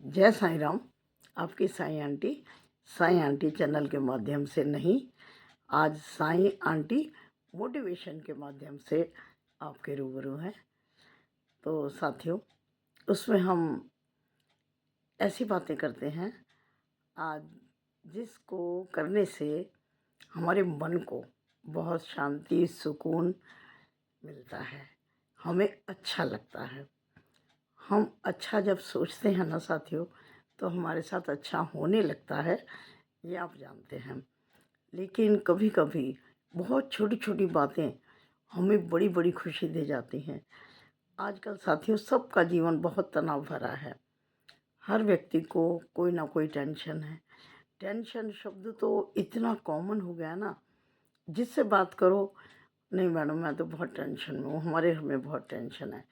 जय साईं राम। आपकी Sai aunty channel के माध्यम से नहीं, आज साईं आंटी मोटिवेशन के माध्यम से आपके रूबरू हैं। तो साथियों, उसमें हम ऐसी बातें करते हैं आज जिसको करने से हमारे मन को बहुत शांति सुकून मिलता है, हमें अच्छा लगता है। हम अच्छा जब सोचते हैं ना साथियों, तो हमारे साथ अच्छा होने लगता है, ये आप जानते हैं। लेकिन कभी कभी बहुत छोटी छोटी बातें हमें बड़ी बड़ी खुशी दे जाती हैं। आजकल साथियों, सबका जीवन बहुत तनाव भरा है। हर व्यक्ति को कोई ना कोई टेंशन है। टेंशन शब्द तो इतना कॉमन हो गया ना, जिससे बात करो, नहीं मैडम मैं तो बहुत टेंशन में हूँ, हमारे घर में बहुत टेंशन है,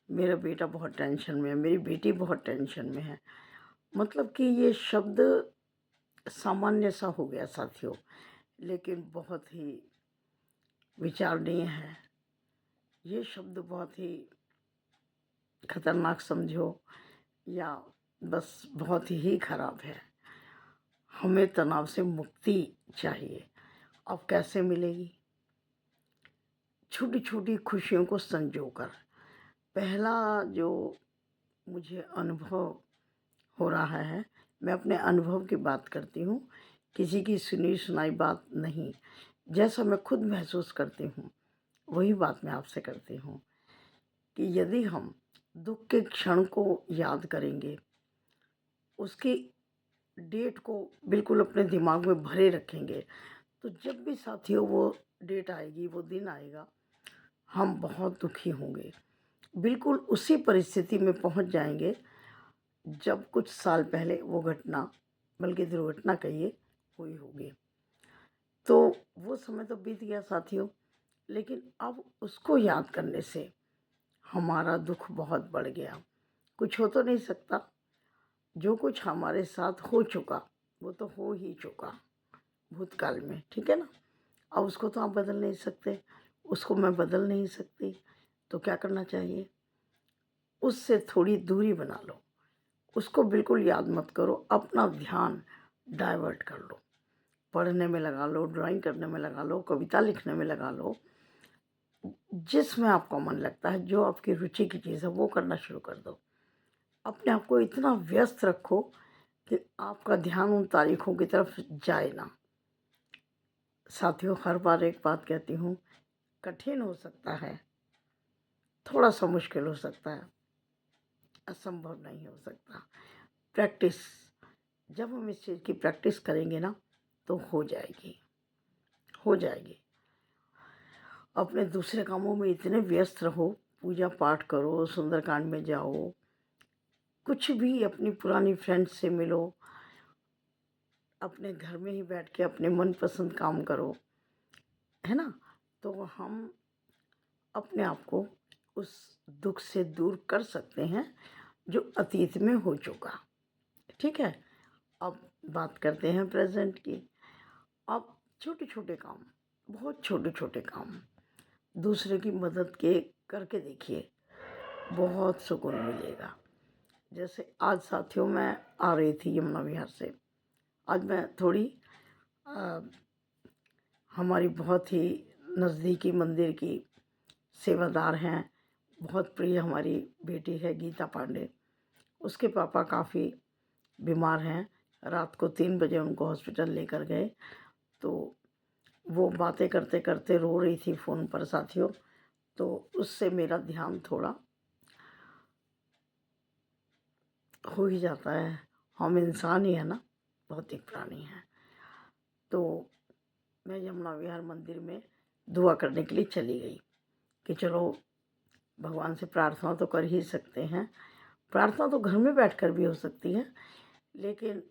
मेरा बेटा बहुत टेंशन में है, मेरी बेटी बहुत टेंशन में है। मतलब कि ये शब्द सामान्य सा हो गया साथियों, लेकिन बहुत ही विचारणीय है। ये शब्द बहुत ही खतरनाक समझो या बस बहुत ही खराब है। हमें तनाव से मुक्ति चाहिए। अब कैसे मिलेगी? छोटी छोटी खुशियों को संजोकर। पहला जो मुझे अनुभव हो रहा है, मैं अपने अनुभव की बात करती हूँ, किसी की सुनी सुनाई बात नहीं। जैसा मैं खुद महसूस करती हूँ वही बात मैं आपसे करती हूँ कि यदि हम दुख के क्षण को याद करेंगे, उसकी डेट को बिल्कुल अपने दिमाग में भरे रखेंगे, तो जब भी साथियों वो डेट आएगी, वो दिन आएगा, हम बहुत दुखी होंगे। बिल्कुल उसी परिस्थिति में पहुंच जाएंगे जब कुछ साल पहले वो घटना, बल्कि दुर्घटना कहिए, हुई होगी। तो वो समय तो बीत गया साथियों, लेकिन अब उसको याद करने से हमारा दुख बहुत बढ़ गया। कुछ हो तो नहीं सकता, जो कुछ हमारे साथ हो चुका वो तो हो ही चुका भूतकाल में, ठीक है ना। अब उसको तो आप बदल नहीं सकते, उसको मैं बदल नहीं सकती। तो क्या करना चाहिए? उससे थोड़ी दूरी बना लो, उसको बिल्कुल याद मत करो, अपना ध्यान डाइवर्ट कर लो। पढ़ने में लगा लो, ड्राइंग करने में लगा लो, कविता लिखने में लगा लो, जिसमें आपको मन लगता है, जो आपकी रुचि की चीज़ है वो करना शुरू कर दो। अपने आप को इतना व्यस्त रखो कि आपका ध्यान उन तारीखों की तरफ जाए ना। साथियों, हर बार एक बात कहती हूँ, कठिन हो सकता है, थोड़ा सा मुश्किल हो सकता है, असंभव नहीं हो सकता। प्रैक्टिस, जब हम इस चीज़ की प्रैक्टिस करेंगे ना, तो हो जाएगी, हो जाएगी। अपने दूसरे कामों में इतने व्यस्त रहो, पूजा पाठ करो, सुंदरकांड में जाओ, कुछ भी, अपनी पुरानी फ्रेंड्स से मिलो, अपने घर में ही बैठ के अपने मनपसंद काम करो, है ना। तो हम अपने आप को उस दुख से दूर कर सकते हैं जो अतीत में हो चुका, ठीक है। अब बात करते हैं प्रेजेंट की। अब छोटे छोटे काम, बहुत छोटे छोटे काम दूसरे की मदद के करके देखिए, बहुत सुकून मिलेगा। जैसे आज साथियों, मैं आ रही थी यमुना विहार से। आज मैं थोड़ी हमारी बहुत ही नज़दीकी मंदिर की सेवादार हैं, बहुत प्रिय हमारी बेटी है गीता पांडे। उसके पापा काफ़ी बीमार हैं, रात को 3 बजे उनको हॉस्पिटल लेकर गए। तो वो बातें करते करते रो रही थी फ़ोन पर साथियों। तो उससे मेरा ध्यान थोड़ा हो ही जाता है, हम इंसान ही है ना, भौतिक प्राणी हैं। तो मैं यमुना विहार मंदिर में दुआ करने के लिए चली गई कि चलो भगवान से प्रार्थना तो कर ही सकते हैं। प्रार्थना तो घर में बैठकर भी हो सकती है, लेकिन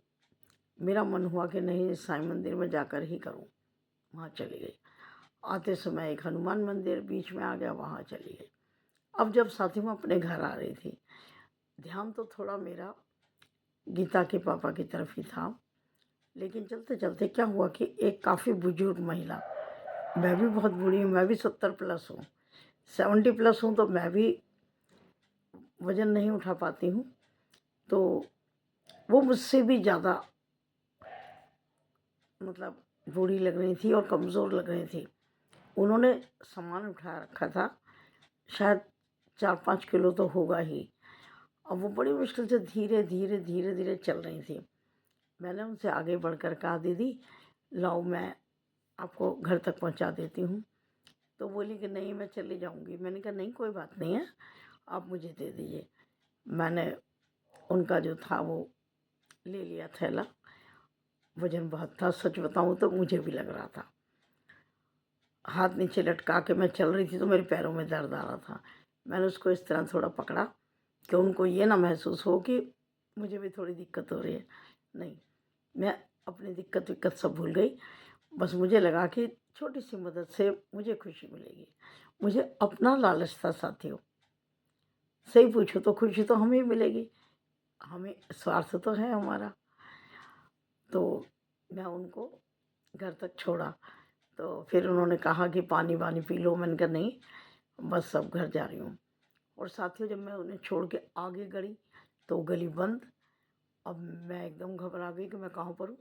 मेरा मन हुआ कि नहीं, साईं मंदिर में जाकर ही करूं। वहाँ चली गई। आते समय एक हनुमान मंदिर बीच में आ गया, वहाँ चली गई। अब जब साथी में अपने घर आ रही थी, ध्यान तो थोड़ा मेरा गीता के पापा की तरफ ही था। लेकिन चलते चलते क्या हुआ कि एक काफ़ी बुजुर्ग महिला, मैं भी बहुत बूढ़ी हूँ, मैं भी 70 प्लस हूँ, 70 प्लस हूँ, तो मैं भी वज़न नहीं उठा पाती हूँ। तो वो मुझसे भी ज़्यादा मतलब बूढ़ी लग रही थी और कमज़ोर लग रही थी। उन्होंने सामान उठा रखा था, शायद 4-5 किलो तो होगा ही। अब वो बड़ी मुश्किल से धीरे-धीरे चल रही थी। मैंने उनसे आगे बढ़कर कहा, दीदी लाओ मैं आपको घर तक पहुंचा देती हूँ। तो बोली कि नहीं मैं चली जाऊंगी। मैंने कहा नहीं कोई बात नहीं है, आप मुझे दे दीजिए। मैंने उनका जो था वो ले लिया थैला। वजन बहुत था, सच बताऊं तो मुझे भी लग रहा था। हाथ नीचे लटका के मैं चल रही थी तो मेरे पैरों में दर्द आ रहा था। मैंने उसको इस तरह थोड़ा पकड़ा कि उनको ये ना महसूस हो कि मुझे भी थोड़ी दिक्कत हो रही है। नहीं, मैं अपनी दिक्कत विक्कत सब भूल गई। बस मुझे लगा कि छोटी सी मदद से मुझे खुशी मिलेगी। मुझे अपना लालच था साथियों। सही पूछो तो खुशी तो हमें मिलेगी, हमें स्वार्थ तो है हमारा। तो मैं उनको घर तक छोड़ा। तो फिर उन्होंने कहा कि पानी वानी पी लो। मैंने कहा नहीं, बस अब घर जा रही हूँ। और साथियों जब मैं उन्हें छोड़ के आगे गई तो गली बंद। अब मैं एकदम घबरा गई कि मैं कहाँ पर हूँ,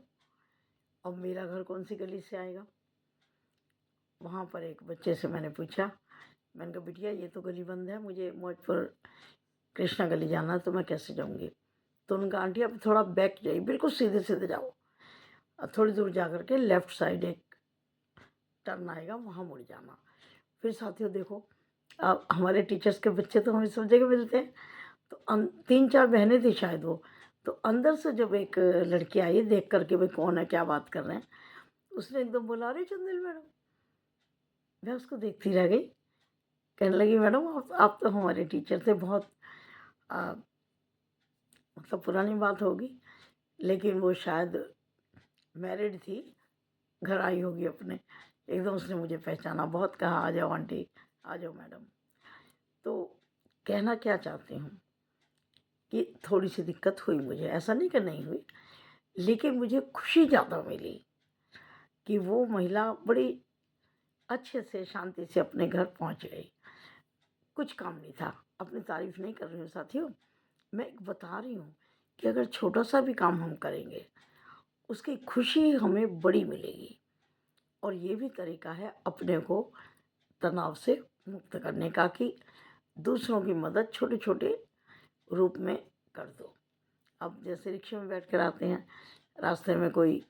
अब मेरा घर कौन सी गली से आएगा। वहाँ पर एक बच्चे से मैंने पूछा, मैंने कहा बिटिया ये तो गली बंद है, मुझे मौजपुर कृष्णा गली जाना है, तो मैं कैसे जाऊँगी। तो उनका आंटी आप थोड़ा बैक जाइए, बिल्कुल सीधे सीधे जाओ और थोड़ी दूर जा कर के लेफ़्ट साइड एक टर्न आएगा, वहाँ मुड़ जाना। फिर साथियों देखो, हमारे टीचर्स के बच्चे तो हमें सब जगह मिलते हैं। तो 3-4 बहनें थी शायद वो। तो अंदर से जब एक लड़की आई देख कर के भाई कौन है, क्या बात कर रहे हैं, उसने एकदम बोला, अरे चंदेल मैडम। मैं उसको देखती रह गई। कहने लगी, मैडम आप तो हमारे टीचर थे। बहुत अ, मतलब पुरानी बात होगी, लेकिन वो शायद मैरिड थी, घर आई होगी अपने। एकदम उसने मुझे पहचाना, बहुत कहा आ जाओ आंटी, आ जाओ मैडम। तो कहना क्या चाहती हूँ कि थोड़ी सी दिक्कत हुई मुझे, ऐसा नहीं कि नहीं हुई, लेकिन मुझे खुशी ज़्यादा मिली कि वो महिला बड़ी अच्छे से शांति से अपने घर पहुंच गई। कुछ काम नहीं था। अपनी तारीफ नहीं कर रही हूँ साथियों, मैं एक बता रही हूँ कि अगर छोटा सा भी काम हम करेंगे उसकी खुशी हमें बड़ी मिलेगी। और ये भी तरीका है अपने को तनाव से मुक्त करने का कि दूसरों की मदद छोटे छोटे रूप में कर दो। अब जैसे रिक्शे में बैठ कर आते हैं, रास्ते में कोई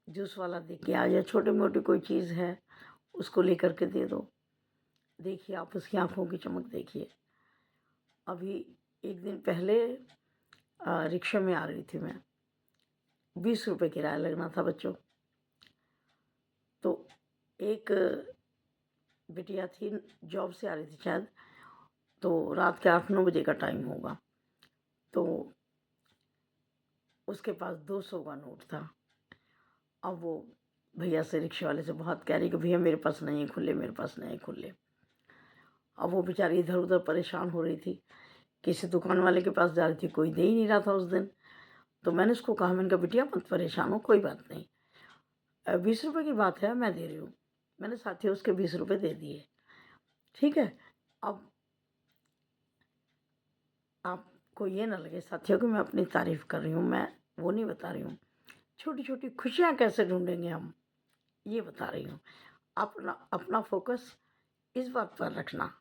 जूस वाला दिख गया या छोटी मोटी कोई चीज़ है, उसको लेकर के दे दो। देखिए आप उसकी आंखों की चमक देखिए। अभी एक दिन पहले रिक्शा में आ रही थी मैं, 20 रुपये किराया लगना था बच्चों। तो एक बिटिया थी, जॉब से आ रही थी शायद, तो रात के 8-9 बजे का टाइम होगा। तो उसके पास 200 का नोट था। अब वो भैया से, रिक्शे वाले से बहुत कह रही कि भैया मेरे पास नहीं है खुले, मेरे पास नहीं है खुले। अब वो बेचारी इधर उधर परेशान हो रही थी, किसी दुकान वाले के पास जा रही थी, कोई दे ही नहीं रहा था उस दिन। तो मैंने उसको कहा, मैंने कहा बिटिया मत परेशान हो, कोई बात नहीं, 20 रुपये की बात है, मैं दे रही हूँ। मैंने साथियों उसके 20 रुपये दे दिए। ठीक है। अब आपको ये ना लगे साथियों कि मैं अपनी तारीफ कर रही हूँ, मैं वो नहीं बता रही हूँ। छोटी छोटी खुशियाँ कैसे ढूंढेंगे हम, ये बता रही हूँ। अपना अपना फोकस इस बात पर रखना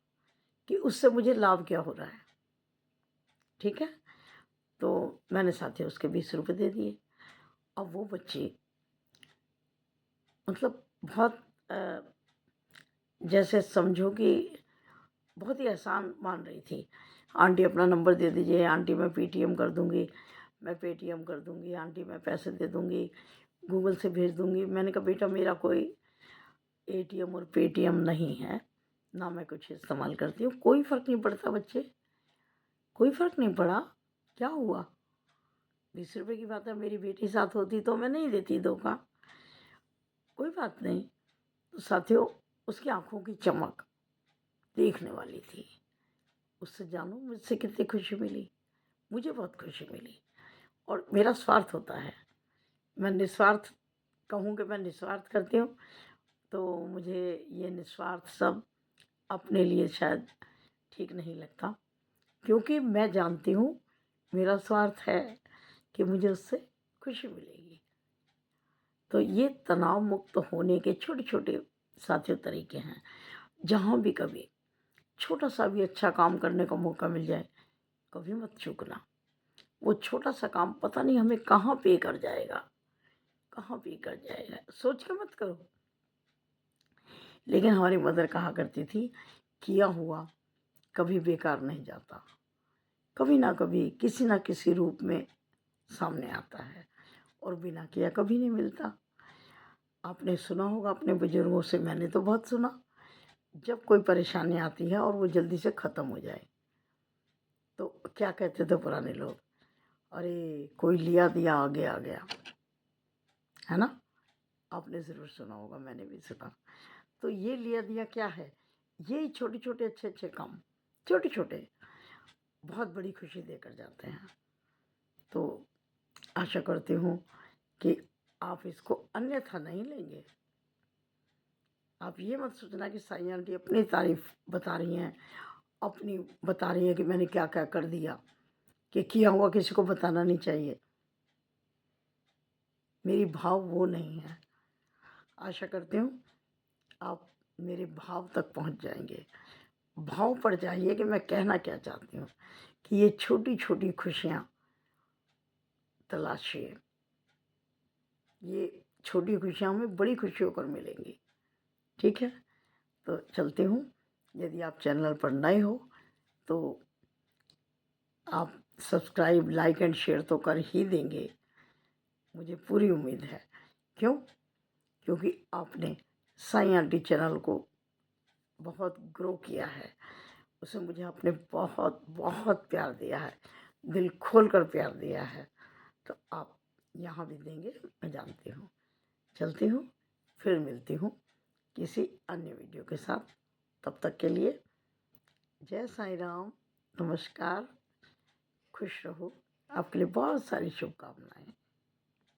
कि उससे मुझे लाभ क्या हो रहा है। ठीक है। तो मैंने साथियों उसके 20 रुपये दे दिए। अब वो बच्ची मतलब बहुत जैसे समझो कि बहुत ही आसान मान रही थी। आंटी अपना नंबर दे दीजिए, आंटी मैं पेटीएम कर दूंगी, मैं पेटीएम कर दूंगी, आंटी मैं पैसे दे दूंगी, गूगल से भेज दूंगी। मैंने कहा बेटा मेरा कोई एटीएम और पेटीएम नहीं है, ना मैं कुछ इस्तेमाल करती हूँ। कोई फ़र्क नहीं पड़ता बच्चे, कोई फ़र्क नहीं पड़ा। क्या हुआ, 20 रुपये की बात है, मेरी बेटी साथ होती तो मैं नहीं देती धोखा, कोई बात नहीं। तो साथियों उसकी आंखों की चमक देखने वाली थी। उससे जानो मुझसे कितनी खुशी मिली, मुझे बहुत खुशी मिली। और मेरा स्वार्थ होता है, मैं निस्वार्थ कहूँ कि मैं निस्वार्थ करती हूँ, तो मुझे ये निस्वार्थ सब अपने लिए शायद ठीक नहीं लगता, क्योंकि मैं जानती हूँ मेरा स्वार्थ है कि मुझे उससे खुशी मिलेगी। तो ये तनाव मुक्त होने के छोटे छोटे साथियों तरीके हैं। जहाँ भी कभी छोटा सा भी अच्छा काम करने का मौका मिल जाए, कभी मत चूकना। वो छोटा सा काम पता नहीं हमें कहाँ पे कर जाएगा, कहाँ पे कर जाएगा, सोच के मत करो। लेकिन हमारी मदर कहा करती थी, किया हुआ कभी बेकार नहीं जाता, कभी ना कभी किसी ना किसी रूप में सामने आता है, और बिना किया कभी नहीं मिलता। आपने सुना होगा अपने बुजुर्गों से, मैंने तो बहुत सुना, जब कोई परेशानी आती है और वो जल्दी से ख़त्म हो जाए तो क्या कहते थे पुराने लोग, अरे कोई लिया दिया आगे आ गया, है ना? आपने ज़रूर सुना होगा, मैंने भी सुना। तो ये लिया दिया क्या है? यही छोटे छोटे अच्छे अच्छे काम, छोटे छोटे बहुत बड़ी खुशी देकर जाते हैं। तो आशा करती हूँ कि आप इसको अन्यथा नहीं लेंगे। आप ये मत सोचना कि साईं आंटी अपनी तारीफ बता रही हैं, अपनी बता रही हैं कि मैंने क्या क्या कर दिया, कि किया हुआ किसी को बताना नहीं चाहिए। मेरी भाव वो नहीं है। आशा करती हूँ आप मेरे भाव तक पहुँच जाएंगे, भाव पड़ जाइए कि मैं कहना क्या चाहती हूँ, कि ये छोटी छोटी खुशियाँ तलाशिए। ये छोटी खुशियाँ हमें बड़ी खुशी होकर मिलेंगी। ठीक है? तो चलती हूँ। यदि आप चैनल पर नए हो तो आप सब्सक्राइब, लाइक एंड शेयर तो कर ही देंगे, मुझे पूरी उम्मीद है। क्यों? क्योंकि आपने साईं आंटी चैनल को बहुत ग्रो किया है, उसे मुझे आपने बहुत बहुत प्यार दिया है, दिल खोल कर प्यार दिया है। तो आप यहाँ भी देंगे, मैं जानती हूँ। चलती हूँ, फिर मिलती हूँ किसी अन्य वीडियो के साथ। तब तक के लिए जय साईं राम, नमस्कार, खुश रहो। आपके लिए बहुत सारी शुभकामनाएं।